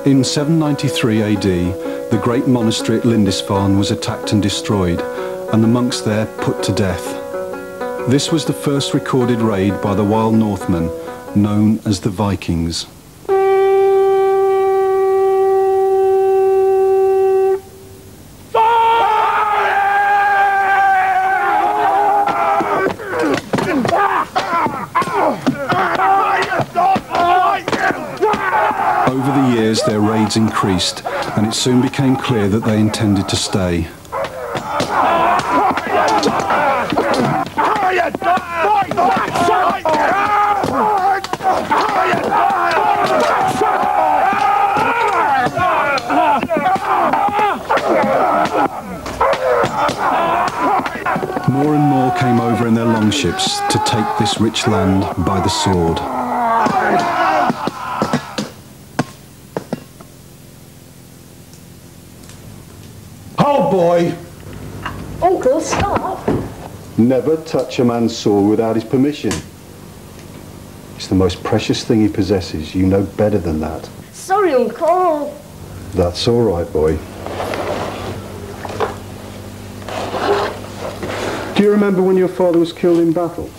In 793 AD, the great monastery at Lindisfarne was attacked and destroyed, and the monks there put to death. This was the first recorded raid by the wild Northmen, known as the Vikings. Over the years, their raids increased, and it soon became clear that they intended to stay. More and more came over in their longships to take this rich land by the sword. Oh boy! Uncle, stop! Never touch a man's sword without his permission. It's the most precious thing he possesses. You know better than that. Sorry, Uncle. That's all right, boy. Do you remember when your father was killed in battle?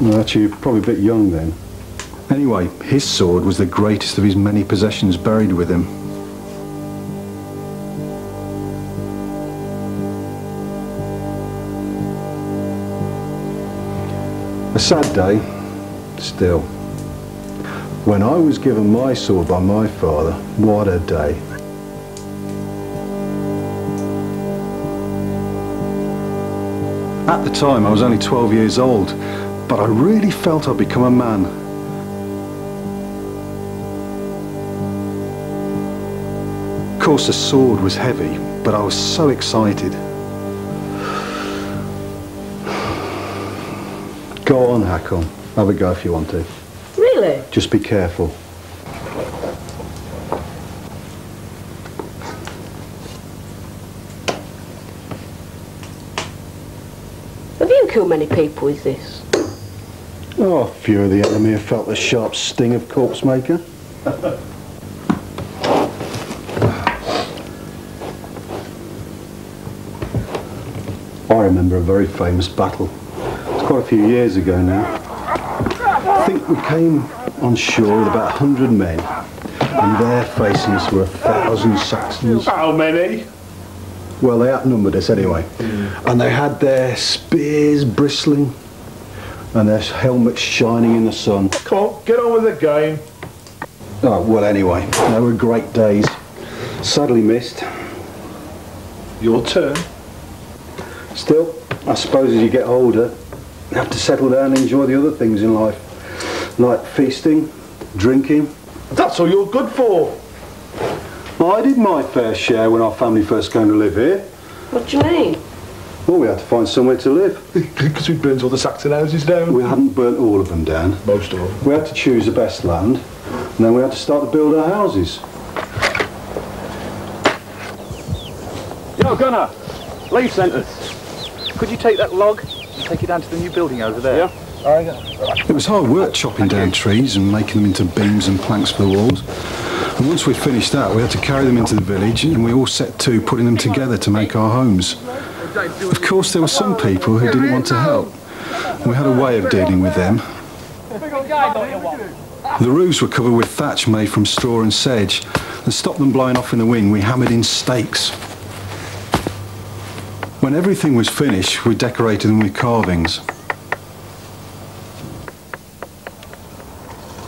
Well, actually, you're probably a bit young then. Anyway, his sword was the greatest of his many possessions buried with him. A sad day, still. When I was given my sword by my father, what a day. At the time, I was only 12 years old, but I really felt I'd become a man. Of course, the sword was heavy, but I was so excited. Go on, Hakon. Have a go if you want to. Really? Just be careful. Have you killed many people with this? Oh, a few of the enemy have felt the sharp sting of corpse maker. I remember a very famous battle. It's quite a few years ago now. I think we came on shore with about 100 men, and there facing us were 1,000 Saxons. How many? Well, they outnumbered us anyway. And they had their spears bristling and their helmets shining in the sun. Come on, get on with the game. Oh, well, anyway, they were great days. Sadly missed. Your turn. Still, I suppose as you get older, you have to settle down and enjoy the other things in life, like feasting, drinking. That's all you're good for. I did my fair share when our family first came to live here. What do you mean? Well, we had to find somewhere to live. Because we burnt all the Saxon houses down. We hadn't burnt all of them down. Most of them. We had to choose the best land, and then we had to start to build our houses. Yo, Gunnar, leave centres. Could you take that log and take it down to the new building over there? Yeah. It was hard work chopping down trees and making them into beams and planks for the walls. And once we'd finished that, we had to carry them into the village, and we all set to putting them together to make our homes. Of course, there were some people who didn't want to help. We had a way of dealing with them. The roofs were covered with thatch made from straw and sedge, and to stop them blowing off in the wind, we hammered in stakes. When everything was finished, we decorated them with carvings.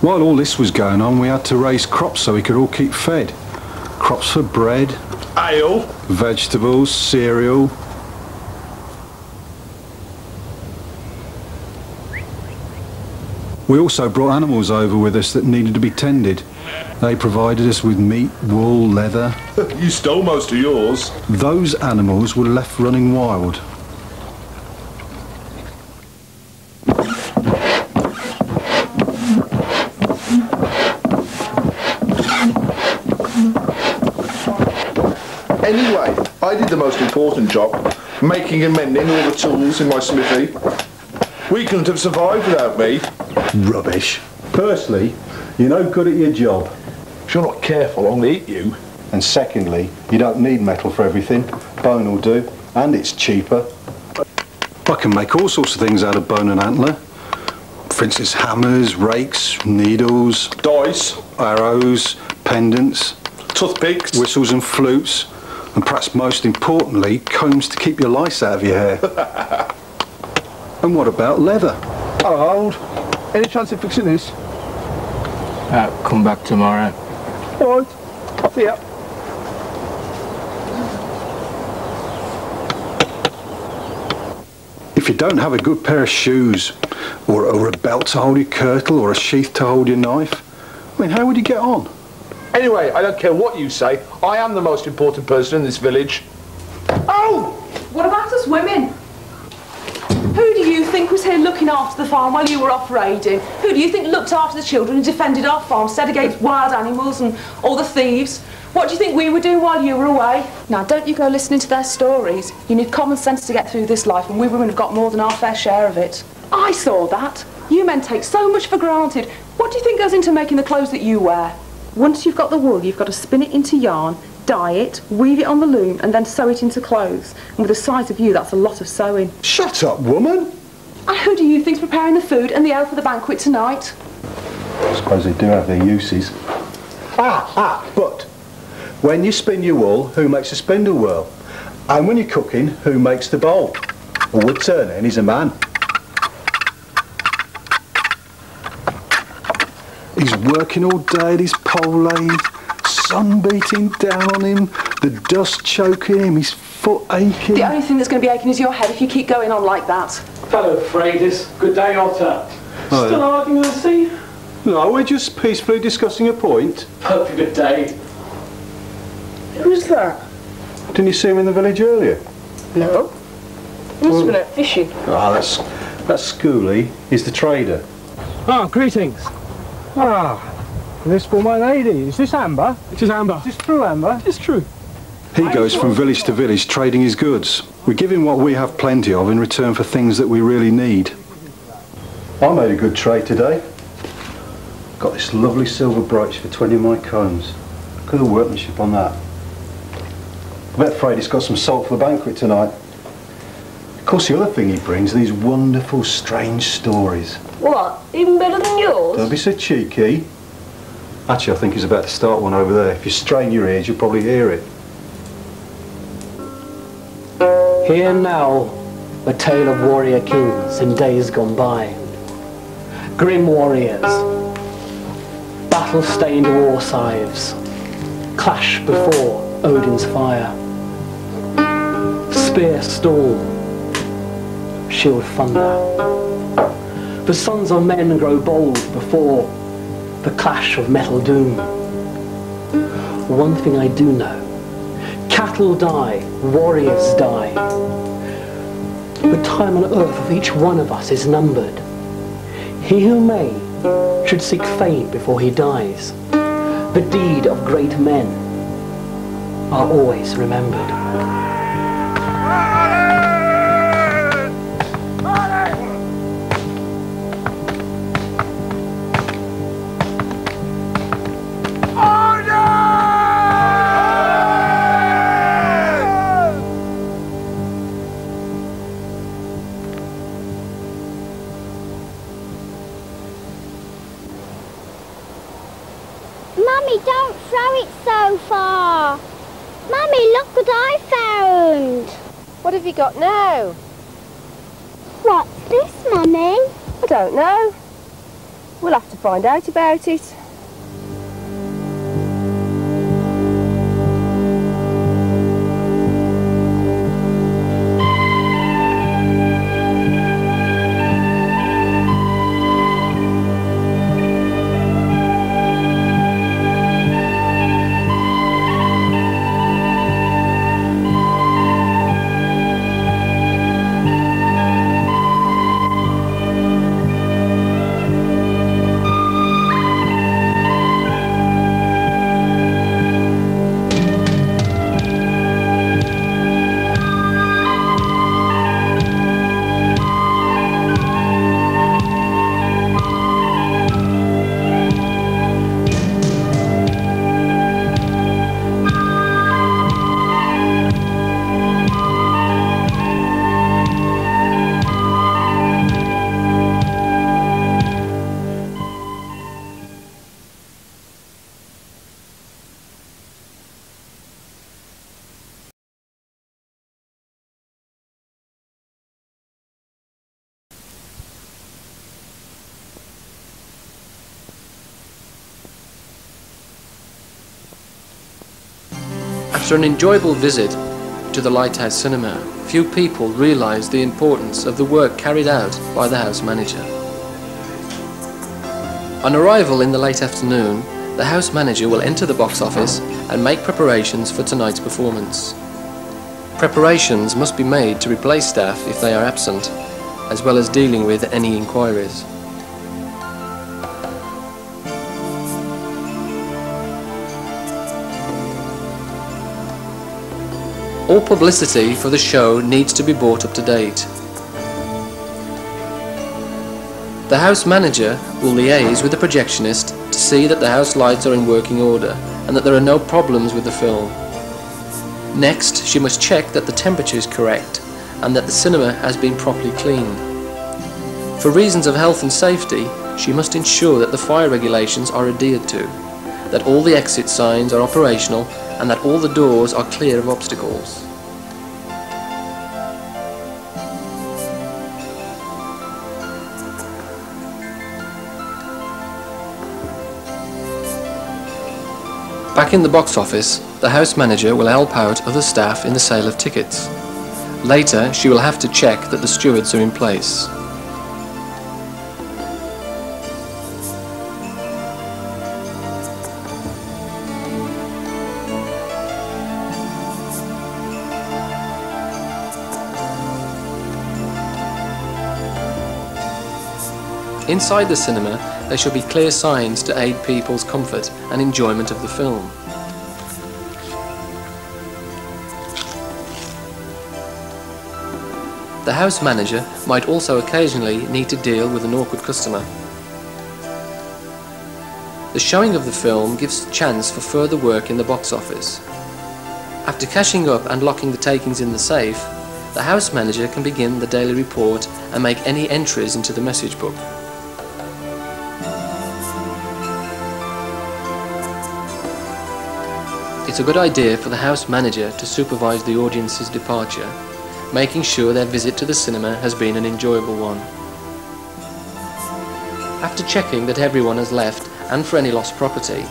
While all this was going on, we had to raise crops so we could all keep fed. Crops for bread, Ale, vegetables, cereal. We also brought animals over with us that needed to be tended. They provided us with meat, wool, leather. you stole most of yours. Those animals were left running wild. Anyway, I did the most important job, making and mending all the tools in my smithy. We couldn't have survived without me. Rubbish. Firstly, you're no good at your job. If you're not careful, I'll eat you. And secondly, you don't need metal for everything. Bone will do, and it's cheaper. I can make all sorts of things out of bone and antler. For instance, hammers, rakes, needles, Dice, arrows, pendants, toothpicks. whistles and flutes, and perhaps most importantly, combs to keep your lice out of your hair. And what about leather? Hello, Harold. Any chance of fixing this? Come back tomorrow. All right. I'll see ya. If you don't have a good pair of shoes, or a belt to hold your kirtle, or a sheath to hold your knife, I mean, how would you get on? Anyway, I don't care what you say. I am the most important person in this village. Oh! What about us women? Who do you think was here looking after the farm while you were off raiding? Who do you think looked after the children and defended our farmstead against wild animals and all the thieves? What do you think we were doing while you were away? Now, don't you go listening to their stories. You need common sense to get through this life, and we women have got more than our fair share of it. I saw that. You men take so much for granted. What do you think goes into making the clothes that you wear? Once you've got the wool, you've got to spin it into yarn, dye it, weave it on the loom, and then sew it into clothes. And with the size of you, that's a lot of sewing. Shut up, woman! And who do you think's preparing the food and the ale for the banquet tonight? I suppose they do have their uses. But when you spin your wool, who makes the spindle whirl? And when you're cooking, who makes the bowl? A wood turner, and he's a man. He's working all day at his pole lathe, sun beating down on him, the dust choking him, his foot aching. The only thing that's going to be aching is your head if you keep going on like that. Fellow freighters, good day, Otter. Still arguing with the sea? No, we're just peacefully discussing a point. Perfect good day. Who's that? Didn't you see him in the village earlier? No. He must have been out fishing. Ah, that's Schoolie. He's the trader. Ah, greetings. Ah, this for my lady. Is this Amber? It is Amber. Is this true, Amber? It is true. He goes from village to village trading his goods. We give him what we have plenty of in return for things that we really need. I made a good trade today. Got this lovely silver brooch for 20 of my combs. Look at the workmanship on that. I bet Freddy's got some salt for the banquet tonight. Of course, the other thing he brings are these wonderful, strange stories. What? Even better than yours? Don't be so cheeky. Actually, I think he's about to start one over there. If you strain your ears, you'll probably hear it. Hear now a tale of warrior kings in days gone by. Grim warriors, battle-stained war scythes, clash before Odin's fire. Spear storm, shield thunder. The sons of men grow bold before the clash of metal doom. One thing I do know, cattle die, warriors die. The time on earth of each one of us is numbered. He who may should seek fame before he dies. The deed of great men are always remembered. Mummy, don't throw it so far. Mummy, look what I found. What have you got now? What's this, Mummy? I don't know. We'll have to find out about it. After an enjoyable visit to the Lighthouse cinema, few people realise the importance of the work carried out by the house manager. On arrival in the late afternoon, the house manager will enter the box office and make preparations for tonight's performance. Preparations must be made to replace staff if they are absent, as well as dealing with any inquiries. All publicity for the show needs to be brought up to date. The house manager will liaise with the projectionist to see that the house lights are in working order and that there are no problems with the film. Next, she must check that the temperature is correct and that the cinema has been properly cleaned. For reasons of health and safety, she must ensure that the fire regulations are adhered to, that all the exit signs are operational and that all the doors are clear of obstacles. Back in the box office, the house manager will help out other staff in the sale of tickets. Later, she will have to check that the stewards are in place. Inside the cinema, there should be clear signs to aid people's comfort and enjoyment of the film. The house manager might also occasionally need to deal with an awkward customer. The showing of the film gives a chance for further work in the box office. After cashing up and locking the takings in the safe, the house manager can begin the daily report and make any entries into the message book. It's a good idea for the house manager to supervise the audience's departure, making sure their visit to the cinema has been an enjoyable one. After checking that everyone has left and for any lost property,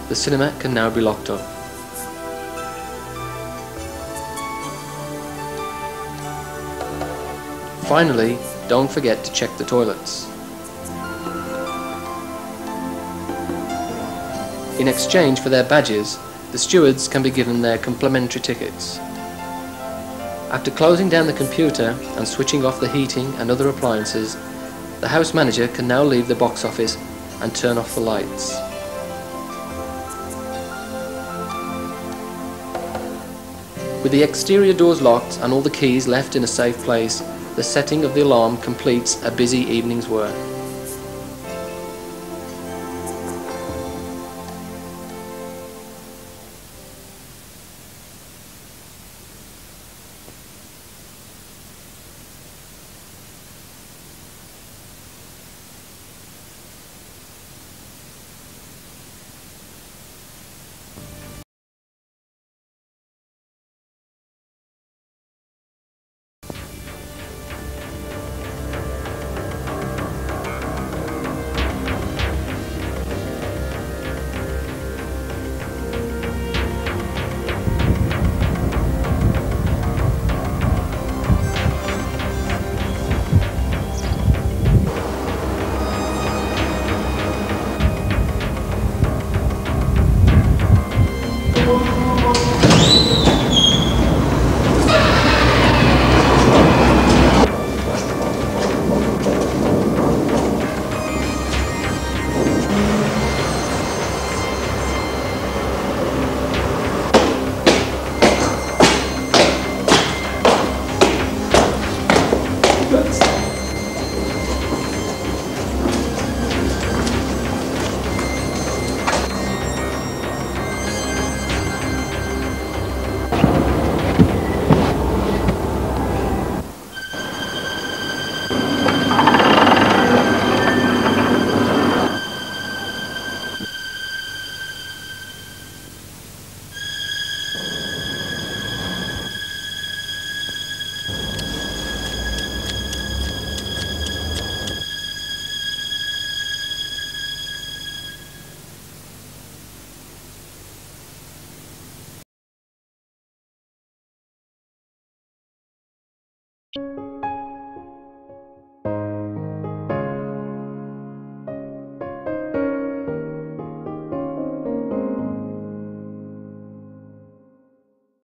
the cinema can now be locked up. Finally, don't forget to check the toilets. In exchange for their badges, the stewards can be given their complimentary tickets. After closing down the computer and switching off the heating and other appliances, the house manager can now leave the box office and turn off the lights. With the exterior doors locked and all the keys left in a safe place, the setting of the alarm completes a busy evening's work.